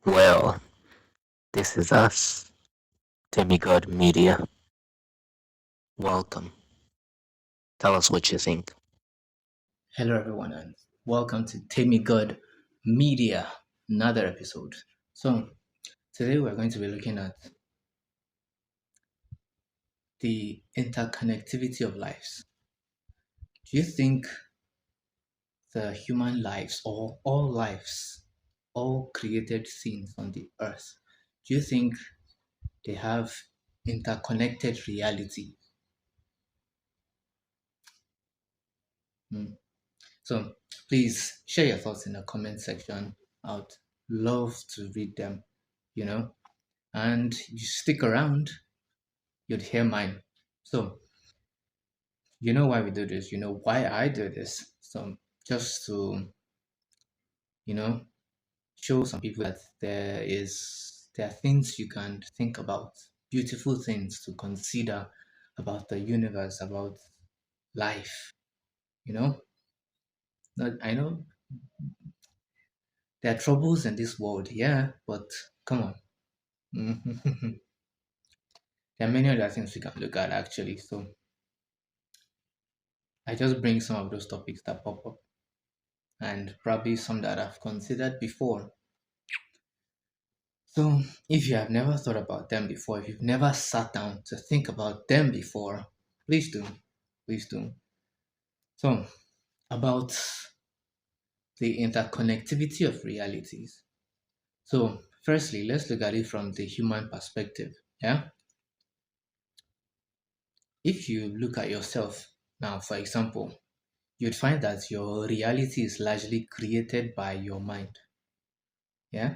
Well, this is us, Demigod Media. Welcome. Tell us what you think. Hello, everyone, and welcome to Tammy God Media, another episode. So, today we're going to be looking at the interconnectivity of lives. Do you think the human lives, or all lives, all created things on the earth, do you think they have interconnected reality? Hmm. So, please share your thoughts in the comment section. I'd love to read them, you know, and you stick around, you'd hear mine. So, you know why we do this, you know why I do this. So, just to, you know, show some people that there are things you can think about, beautiful things to consider about the universe, about life, you know. I know there are troubles in this world, yeah, but come on. There are many other things we can look at actually. So, I just bring some of those topics that pop up and probably some that I've considered before. So, if you have never thought about them before, if you've never sat down to think about them before, please do. Please do. So, about the interconnectivity of realities. So, firstly, let's look at it from the human perspective. Yeah. If you look at yourself now, for example, you'd find that your reality is largely created by your mind. Yeah.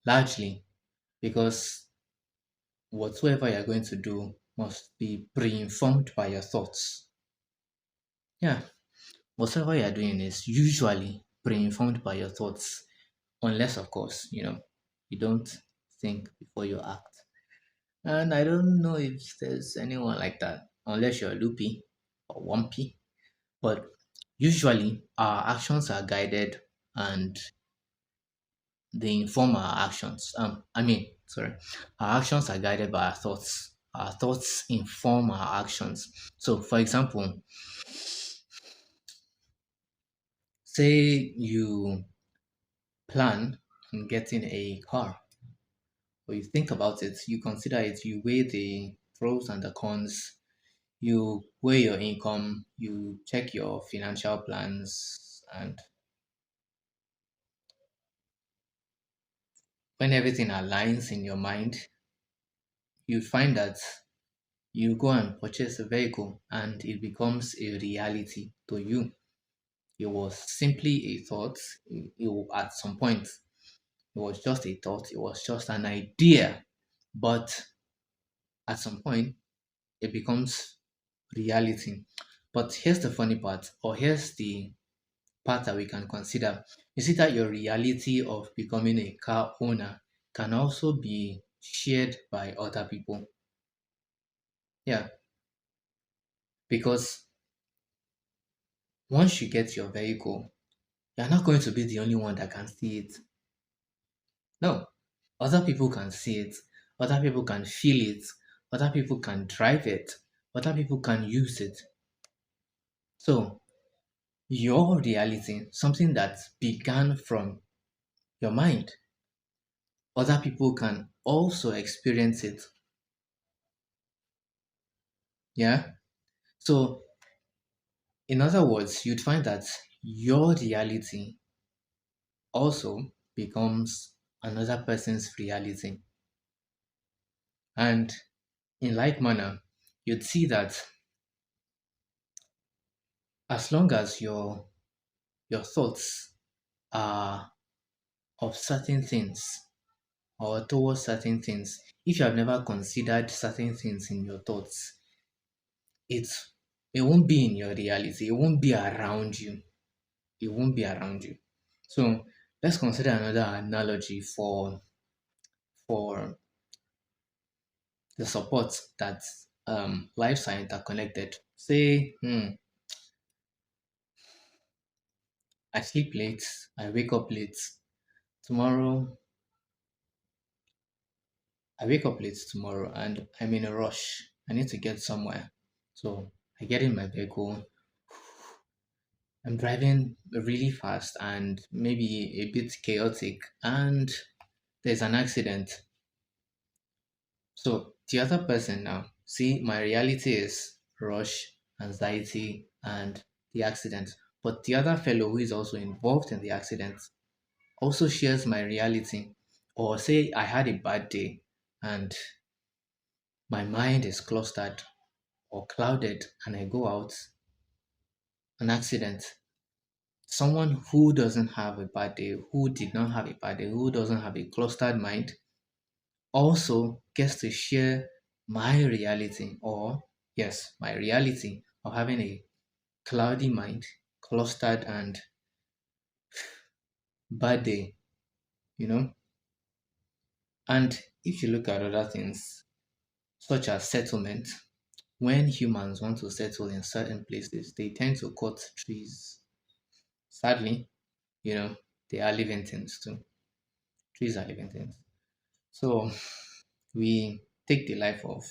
Largely because whatsoever you're going to do must be pre informed by your thoughts. Yeah. Whatever you're doing is usually pre-informed by your thoughts, unless, of course, you don't think before you act. And I don't know if there's anyone like that, unless you're loopy or wumpy. But usually, our actions are guided and they inform our actions. Sorry, our actions are guided by our thoughts. Our thoughts inform our actions. So, for example, say you plan on getting a car, or you think about it, you consider it, you weigh the pros and the cons, you weigh your income, you check your financial plans, and when everything aligns in your mind, you find that you go and purchase a vehicle and it becomes a reality to you. It was simply a thought. At some point, it was just a thought, it was just an idea, but at some point, it becomes reality. But here's the funny part, or here's the part that we can consider. You see that your reality of becoming a car owner can also be shared by other people. Yeah, because once you get your vehicle, you're not going to be the only one that can see it. No, other people can see it, other people can feel it, other people can drive it, other people can use it. So, your reality, something that began from your mind, other people can also experience it. Yeah. So, in other words, you'd find that your reality also becomes another person's reality. And in like manner, you'd see that as long as your thoughts are of certain things or towards certain things, if you have never considered certain things in your thoughts, it it won't be in your reality. It won't be around you. It won't be around you. So let's consider another analogy for the support that lives are interconnected. Say, I sleep late, I wake up late. Tomorrow, I wake up late tomorrow and I'm in a rush. I need to get somewhere. So I get in my vehicle. I'm driving really fast and maybe a bit chaotic, and there's an accident. So the other person now, see, my reality is rush, anxiety, and the accident. But the other fellow who is also involved in the accident also shares my reality. Or say I had a bad day and my mind is clustered or clouded and I go out, an accident. Someone who doesn't have a bad day, who did not have a bad day, who doesn't have a clustered mind, also gets to share my reality, or yes, my reality of having a cloudy mind, clustered and bad day, you know. And if you look at other things, such as settlement, when humans want to settle in certain places, they tend to cut trees. Sadly, you know, they are living things too. Trees are living things. So we take the life of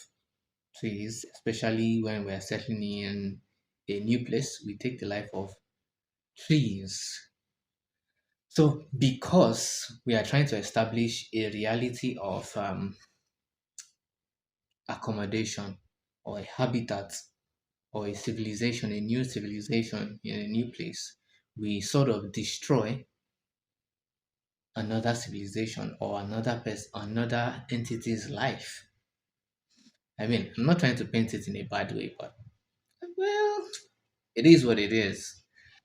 trees, especially when we're settling in a new place, we take the life of trees. So, because we are trying to establish a reality of accommodation or a habitat or a civilization, a new civilization in a new place, we sort of destroy another civilization or another person, another entity's life. I mean, I'm not trying to paint it in a bad way, but well, it is what it is.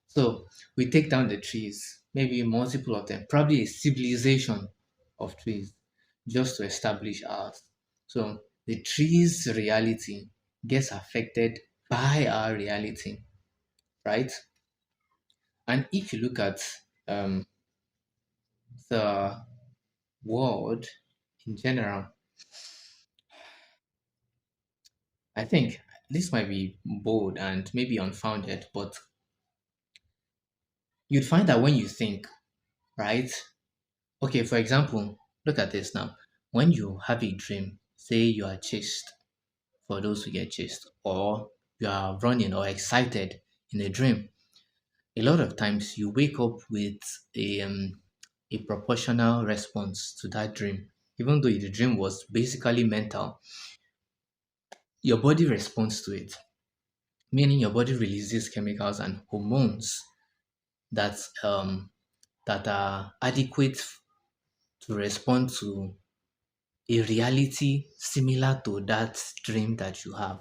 So we take down the trees, maybe multiple of them, probably a civilization of trees, just to establish ours. So the trees' reality gets affected by our reality, right? And if you look at um, the world in general, I think this might be bold and maybe unfounded, but you'd find that when you think, right? Okay, for example, look at this now. When you have a dream, say you are chased, for those who get chased, or you are running or excited in a dream, a lot of times you wake up with a proportional response to that dream. Even though the dream was basically mental, your body responds to it, meaning your body releases chemicals and hormones that that are adequate to respond to a reality similar to that dream that you have,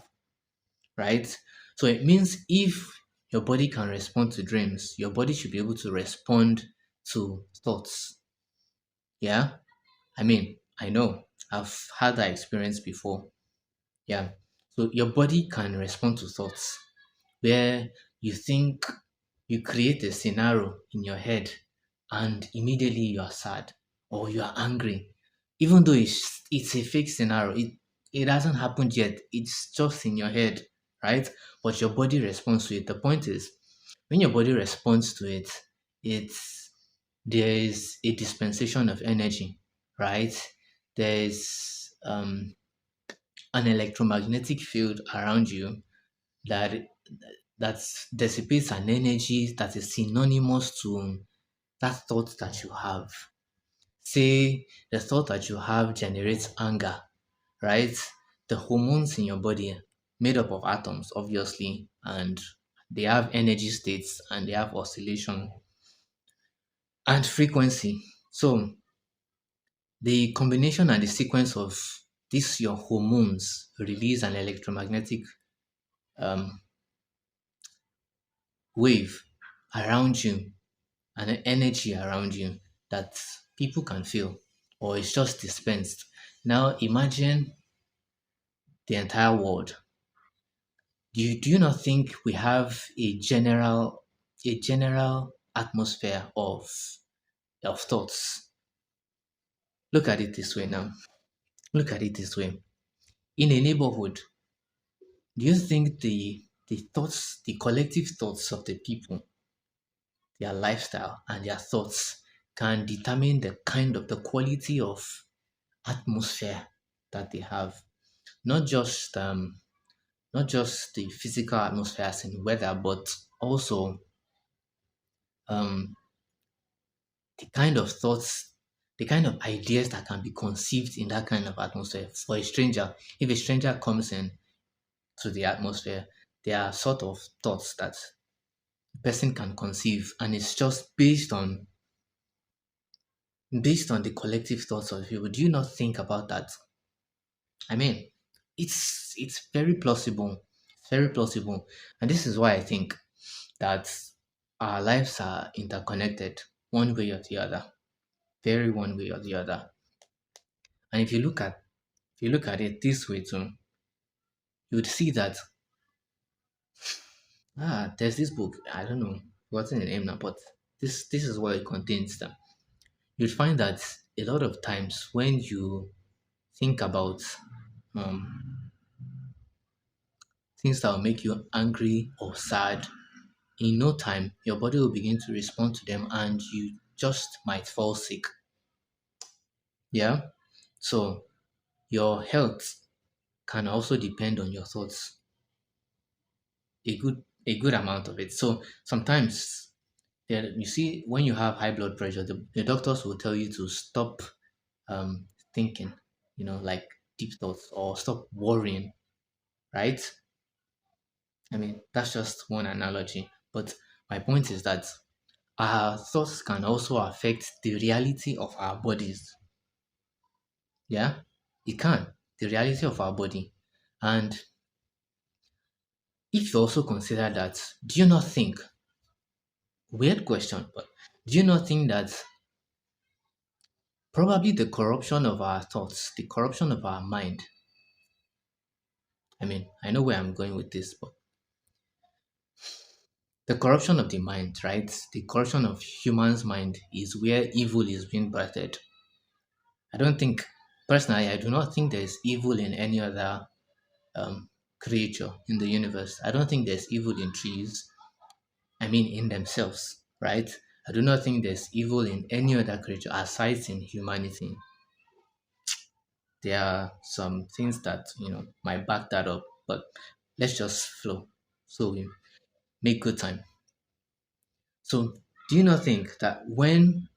right? So it means if your body can respond to dreams, your body should be able to respond to thoughts. Yeah. I mean, I know I've had that experience before. Yeah. So your body can respond to thoughts where you think, you create a scenario in your head and immediately you are sad or you are angry. Even though it's a fake scenario, it hasn't happened yet. It's just in your head, right? But your body responds to it. The point is, when your body responds to it, it's there is a dispensation of energy, right? There's an electromagnetic field around you that that dissipates an energy that is synonymous to that thought that you have. Say the thought that you have generates anger, right? The hormones in your body, made up of atoms, obviously, and they have energy states and they have oscillation and frequency. So the combination and the sequence of these your hormones release an electromagnetic um, wave around you, an energy around you that people can feel, or it's just dispensed. Now imagine the entire world. Do you not think we have a general atmosphere of thoughts? Look at it this way now. Look at it this way. In a neighborhood, do you think the thoughts, the collective thoughts of the people, their lifestyle and their thoughts can determine the quality of atmosphere that they have. Not just not just the physical atmosphere as in weather, but also um, the kind of thoughts, the kind of ideas that can be conceived in that kind of atmosphere. For a stranger, if a stranger comes in to the atmosphere, there are sort of thoughts that a person can conceive, and it's just based on the collective thoughts of people. Do you not think about that? I mean, it's very plausible. It's very plausible, and this is why I think that our lives are interconnected, one way or the other, very one way or the other. And if you look at it this way too, you would see that there's this book. I don't know what's in the name now, but this is what it contains. That you'd find that a lot of times when you think about um, things that will make you angry or sad, in no time your body will begin to respond to them, and you just might fall sick. Yeah. So your health can also depend on your thoughts, a good amount of it. So sometimes you see when you have high blood pressure, the doctors will tell you to stop thinking, like deep thoughts, or stop worrying, right? I mean, that's just one analogy. But my point is that our thoughts can also affect the reality of our bodies. Yeah, it can. The reality of our body. And if you also consider that, do you not think, weird question, but do you not think that probably the corruption of our thoughts, the corruption of our mind, I mean, I know where I'm going with this, but the corruption of the mind, right? The corruption of human's mind is where evil is being birthed. I don't think, personally, I do not think there's evil in any other um, creature in the universe. I don't think there's evil in trees, I mean, in themselves, right? I do not think there's evil in any other creature aside in humanity. There are some things that, might back that up, but let's just flow so we make good time. So, do you not think that when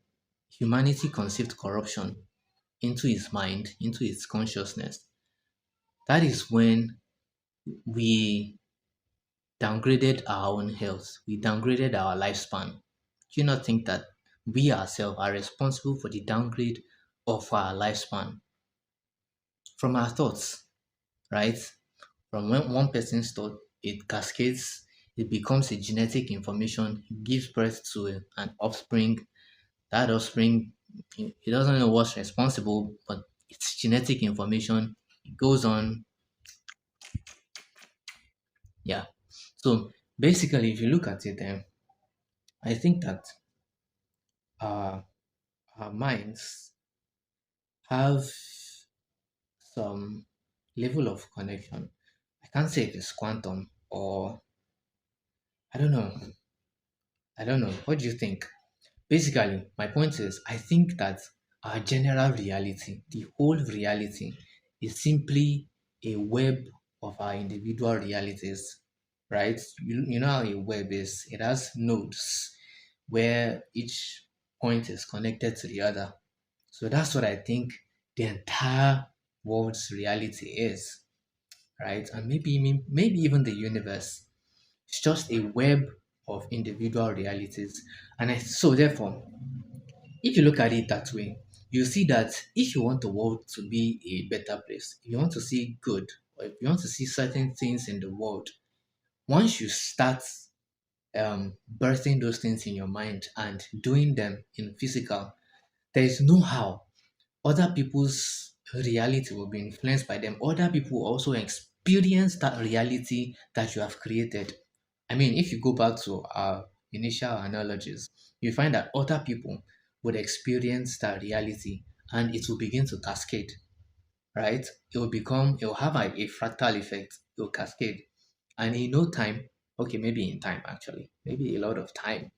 humanity conceived corruption into its mind, into its consciousness, that is when we downgraded our own health, we downgraded our lifespan? Do you not think that we ourselves are responsible for the downgrade of our lifespan from our thoughts, right? From when one person's thought, it cascades, it becomes a genetic information, it gives birth to an offspring. That offspring, he doesn't know what's responsible, but it's genetic information. It goes on. Yeah. So basically, if you look at it, I think that our, our minds have some level of connection. I can't say if it's quantum or I don't know. I don't know. What do you think? Basically, my point is I think that our general reality, the whole reality, is simply a web of our individual realities, right? You know how a web is, it has nodes where each point is connected to the other. So that's what I think the entire world's reality is, right? And maybe even the universe. It's just a web of individual realities. So therefore, if you look at it that way, you see that if you want the world to be a better place, if you want to see good, or if you want to see certain things in the world, once you start birthing those things in your mind and doing them in physical, there is no how other people's reality will be influenced by them. Other people will also experience that reality that you have created. I mean, if you go back to our initial analogies, you find that other people would experience that reality and it will begin to cascade, right? It will have a fractal effect, it will cascade. And in no time, okay, maybe in time actually, maybe a lot of time.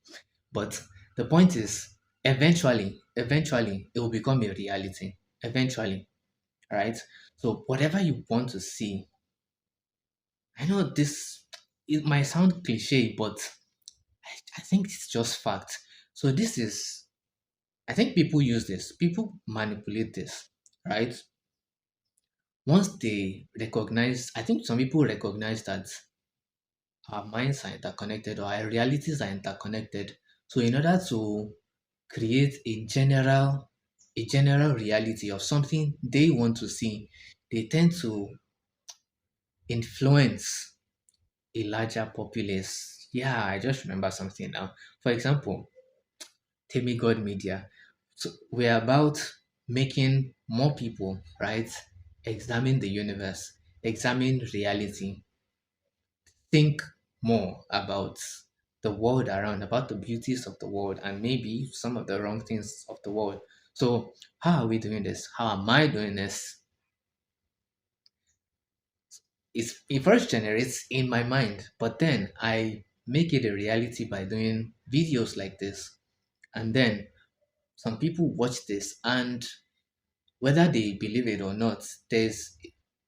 But the point is, eventually it will become a reality. Eventually, right? So whatever you want to see, I know this, it might sound cliche, but I think it's just fact. So this is, I think people use this, people manipulate this, right? Once they recognize, I think some people recognize that our minds are interconnected or our realities are interconnected. So in order to create a general reality of something they want to see, they tend to influence a larger populace. Yeah, I just remember something now. For example, Demigod Media. So we're about making more people, right, examine the universe, examine reality, think more about the world around, about the beauties of the world, and maybe some of the wrong things of the world. So, how are we doing this? How am I doing this? It first generates in my mind, but then I make it a reality by doing videos like this. And then some people watch this, and whether they believe it or not, there's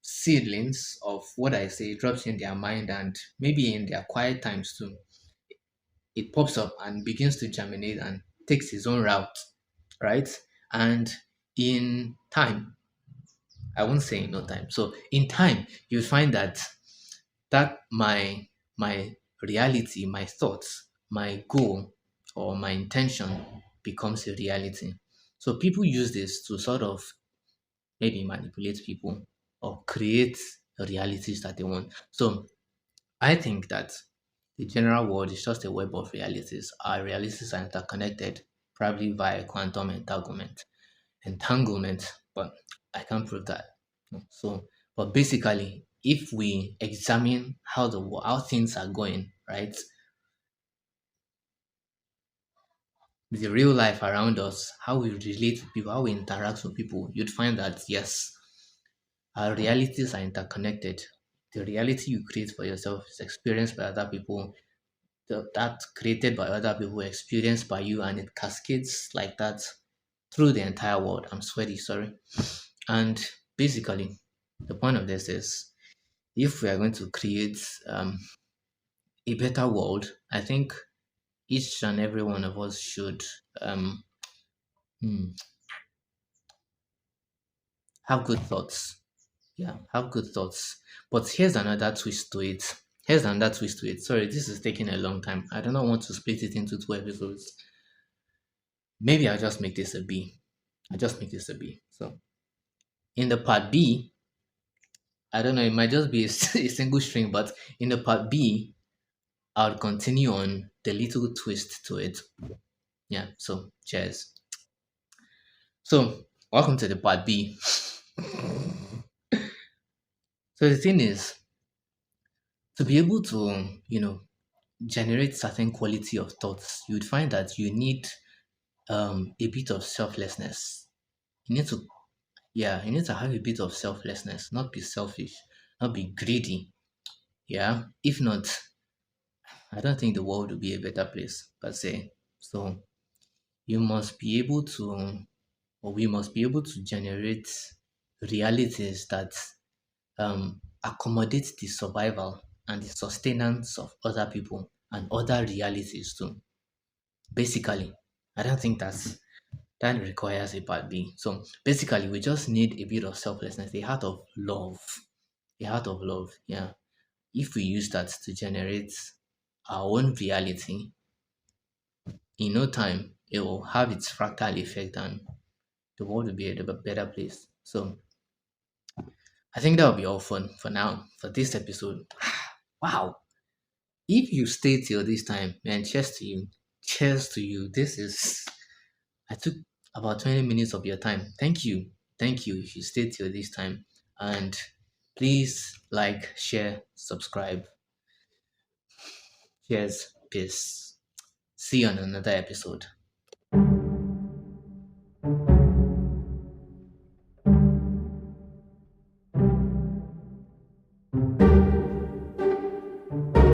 seedlings of what I say drops in their mind, and maybe in their quiet times too it pops up and begins to germinate and takes its own route, right? And in time, I won't say in no time. So in time, you find that my reality, my thoughts, my goal, or my intention becomes a reality. So people use this to sort of maybe manipulate people or create realities that they want. So I think that the general world is just a web of realities. Our realities are interconnected, probably via quantum entanglement, but I can't prove that. So, but basically, if we examine how things are going, right, the real life around us, how we relate to people, how we interact with people, you'd find that yes, our realities are interconnected. The reality you create for yourself is experienced by other people, that created by other people, experienced by you, and it cascades like that through the entire world. I'm sweaty, sorry. And basically, the point of this is if we are going to create a better world, I think each and every one of us should um, hmm, have good thoughts. Yeah, have good thoughts. But here's another twist to it. Here's another twist to it. Sorry, this is taking a long time. I do not want to split it into two episodes. Maybe I'll just make this a B. I'll just make this a B. So in the part B, I don't know, it might just be a single string, but in the part B, I'll continue on the little twist to it. Yeah, so cheers. So welcome to the part B. So the thing is, to be able to, generate certain quality of thoughts, you'd find that you need a bit of selflessness. You need to, yeah, you need to have a bit of selflessness, not be selfish, not be greedy. Yeah, if not, I don't think the world will be a better place per se. So you must be able to, or we must be able to generate realities that accommodate the survival and the sustenance of other people and other realities too. Basically, I don't think that requires a part B. So basically, we just need a bit of selflessness, a heart of love, a heart of love. Yeah, if we use that to generate our own reality, in no time it will have its fractal effect and the world will be a better place. So I think that will be all for now for this episode. Wow. If you stay till this time, man, cheers to you. Cheers to you. This is I took about 20 minutes of your time. Thank you. Thank you if you stayed till this time. And please like, share, subscribe. Cheers. Peace. See you on another episode.